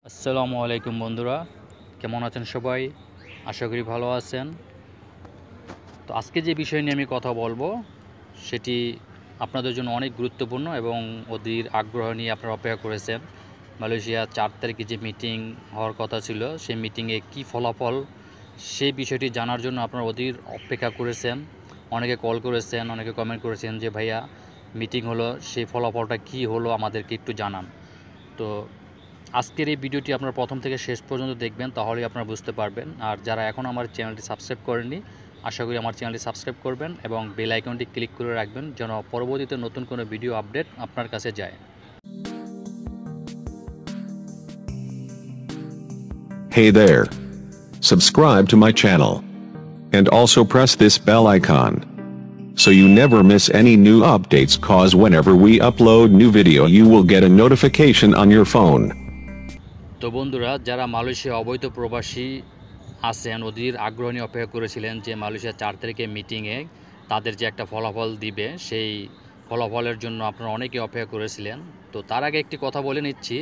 আসসালামু আলাইকুম বন্ধুরা, কেমন আছেন সবাই? আশা করি ভালো আছেন। তো আজকে যে বিষয় নিয়ে আমি কথা বলবো সেটি আপনাদের জন্য অনেক গুরুত্বপূর্ণ এবং অধীর আগ্রহ নিয়ে আপনারা অপেক্ষা করেছেন। মালয়েশিয়া 4 তারিখে যে মিটিং হওয়ার কথা ছিল সেই মিটিংয়ে কী ফলাফল, সেই বিষয়টি জানার জন্য আপনারা অধীর অপেক্ষা করেছেন। অনেকে কল করেছেন, অনেকে কমেন্ট করেছেন যে ভাইয়া মিটিং হলো, সেই ফলাফলটা কী হলো আমাদেরকে একটু জানান। তো আজকের এই ভিডিওটি আপনারা প্রথম থেকে শেষ পর্যন্ত দেখবেন, তাহলেই আপনারা বুঝতে পারবেন। আর যারা এখন আমার চ্যানেলটি সাবস্ক্রাইব করেননি, আশা করি আমার চ্যানেলটি সাবস্ক্রাইব করবেন এবং বেল আইকনটি ক্লিক করে রাখবেন যেন পরবর্তীতে নতুন কোনো ভিডিও আপডেট আপনার কাছে যায়। Hey there. Subscribe to my channel. And also press this bell icon. So you never miss any new updates, cause whenever we upload new video you will get a notification on your phone. তো বন্ধুরা, যারা Malaysia অবৈধ প্রবাসী আছেন অধীর আগ্রহ নিয়ে অপেক্ষা করেছিলেন যে মালয়েশিয়া 4 তারিখে মিটিংয়ে তাদের যে একটা ফলাফল দিবে, সেই ফলাফলের জন্য আপনারা অনেকেই অপেক্ষা করেছিলেন। তো তার আগে একটি কথা বলে নিচ্ছি,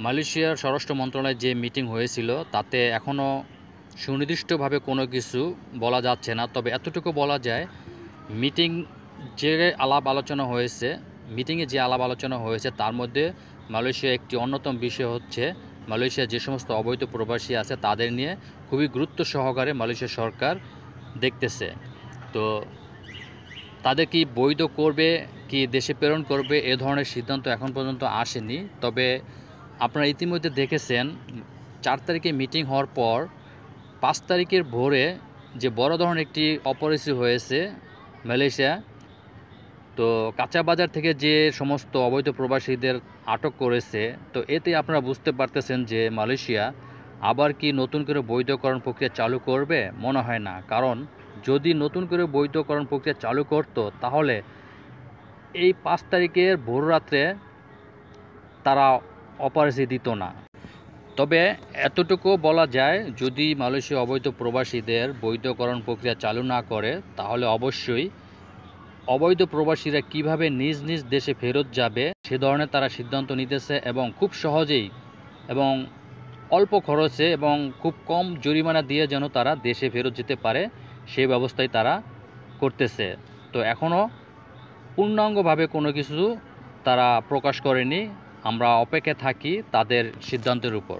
মালয়েশিয়ার স্বরাষ্ট্র মন্ত্রণালয়ে যে মিটিং হয়েছিল তাতে এখনও সুনির্দিষ্টভাবে কোনো কিছু বলা যাচ্ছে না। তবে এতটুকু বলা যায়, মিটিংয়ে যে আলাপ আলোচনা হয়েছে তার মধ্যে মালয়েশিয়া একটি অন্যতম বিষয় হচ্ছে মালয়েশিয়া যে সমস্ত অবৈধ প্রবাসী আছে তাদের নিয়ে খুবই গুরুত্ব সহকারে মালয়েশিয়া সরকার দেখতেছে। তো তাদের কি বৈধ করবে, কি দেশে প্রেরণ করবে, এ ধরনের সিদ্ধান্ত এখন পর্যন্ত আসেনি। তবে আপনারা ইতিমধ্যে দেখেছেন 4 তারিখে মিটিং হওয়ার পর 5 তারিখের ভোরে যে বড় ধরনের একটি অপরিস্থিতি হয়েছে মালয়েশিয়া। তো কাঁচা বাজার থেকে যে সমস্ত অবৈধ প্রবাসীদের আটক করেছে, তো এতে আপনারা বুঝতে পারতেছেন যে মালয়েশিয়া আবার কি নতুন করে বৈধকরণ প্রক্রিয়া চালু করবে? মনে হয় না। কারণ যদি নতুন করে বৈধকরণ প্রক্রিয়া চালু করত তাহলে এই 5 তারিখের ভোর রাত্রে তারা অপরিস্থিতি দিত না। তবে এতটুকু বলা যায়, যদি মালয়েশিয়া অবৈধ প্রবাসীদের বৈধকরণ প্রক্রিয়া চালু না করে তাহলে অবশ্যই অবৈধ প্রবাসীরা কিভাবে নিজ নিজ দেশে ফেরত যাবে সে ধরনের তারা সিদ্ধান্ত নিতেছে এবং খুব সহজেই এবং অল্প খরচে এবং খুব কম জরিমানা দিয়ে যেন তারা দেশে ফেরত যেতে পারে সেই ব্যবস্থাই তারা করতেছে। তো এখনও পূর্ণাঙ্গভাবে কোনো কিছু তারা প্রকাশ করেনি। আমরা অপেক্ষায় থাকি তাদের সিদ্ধান্তের উপর।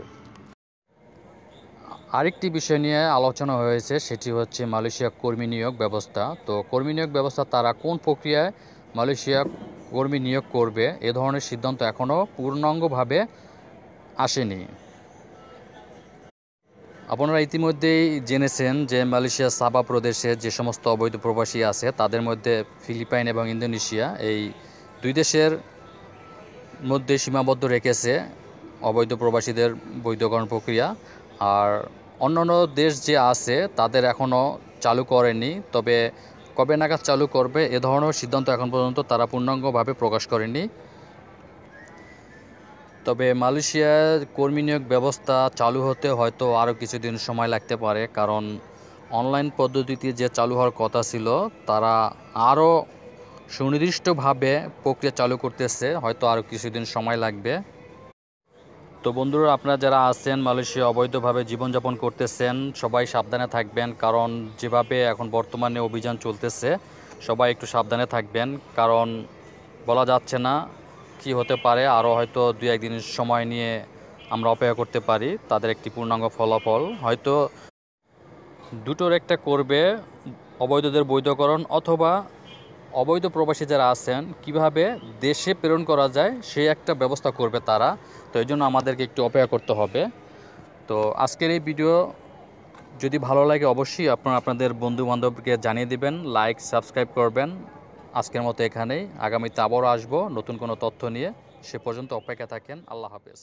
আরেকটি বিষয় নিয়ে আলোচনা হয়েছে, সেটি হচ্ছে মালয়েশিয়া কর্মী নিয়োগ ব্যবস্থা। তো কর্মী নিয়োগ ব্যবস্থা তারা কোন প্রক্রিয়ায় মালয়েশিয়া কর্মী নিয়োগ করবে এ ধরনের সিদ্ধান্ত এখনও পূর্ণাঙ্গভাবে আসেনি। আপনারা ইতিমধ্যেই জেনেছেন যে মালয়েশিয়া সাবা প্রদেশে যে সমস্ত অবৈধ প্রবাসী আছে তাদের মধ্যে ফিলিপাইন এবং ইন্দোনেশিয়া, এই দুই দেশের মধ্যে সীমাবদ্ধ রেখেছে অবৈধ প্রবাসীদের বৈধকরণ প্রক্রিয়া। আর অন্যান্য দেশ যে আছে তাদের এখনও চালু করেনি। তবে কবে নাগাদ চালু করবে এ ধরনের সিদ্ধান্ত এখন পর্যন্ত তারা পূর্ণাঙ্গভাবে প্রকাশ করেনি। তবে মালয়েশিয়ার কর্মী নিয়োগ ব্যবস্থা চালু হতে হয়তো আরও কিছুদিন সময় লাগতে পারে, কারণ অনলাইন পদ্ধতিতে যে চালু হওয়ার কথা ছিল তারা আরও সুনির্দিষ্টভাবে প্রক্রিয়া চালু করতেছে, হয়তো আরও কিছুদিন সময় লাগবে। তো বন্ধুরা, আপনারা যারা আছেন মালয়েশিয়া অবৈধভাবে জীবনযাপন করতেছেন সবাই সাবধানে থাকবেন, কারণ যেভাবে এখন বর্তমানে অভিযান চলতেছে সবাই একটু সাবধানে থাকবেন। কারণ বলা যাচ্ছে না কি হতে পারে, আরও হয়তো 2-1 দিন সময় নিয়ে আমরা অপেক্ষা করতে পারি তাদের একটি পূর্ণাঙ্গ ফলাফল। হয়তো দুটোর একটা করবে, অবৈধদের বৈধকরণ অথবা অবৈধ প্রবাসী যারা আছেন কিভাবে দেশে প্রেরণ করা যায় সেই একটা ব্যবস্থা করবে তারা। তো এই জন্য আমাদেরকে একটু অপেক্ষা করতে হবে। তো আজকের এই ভিডিও যদি ভালো লাগে অবশ্যই আপনারা আপনাদের বন্ধুবান্ধবকে জানিয়ে দিবেন, লাইক সাবস্ক্রাইব করবেন। আজকের মতো এখানেই, আগামীতে আবারও আসবো নতুন কোনো তথ্য নিয়ে। সে পর্যন্ত অপেক্ষা থাকেন। আল্লাহ হাফেজ।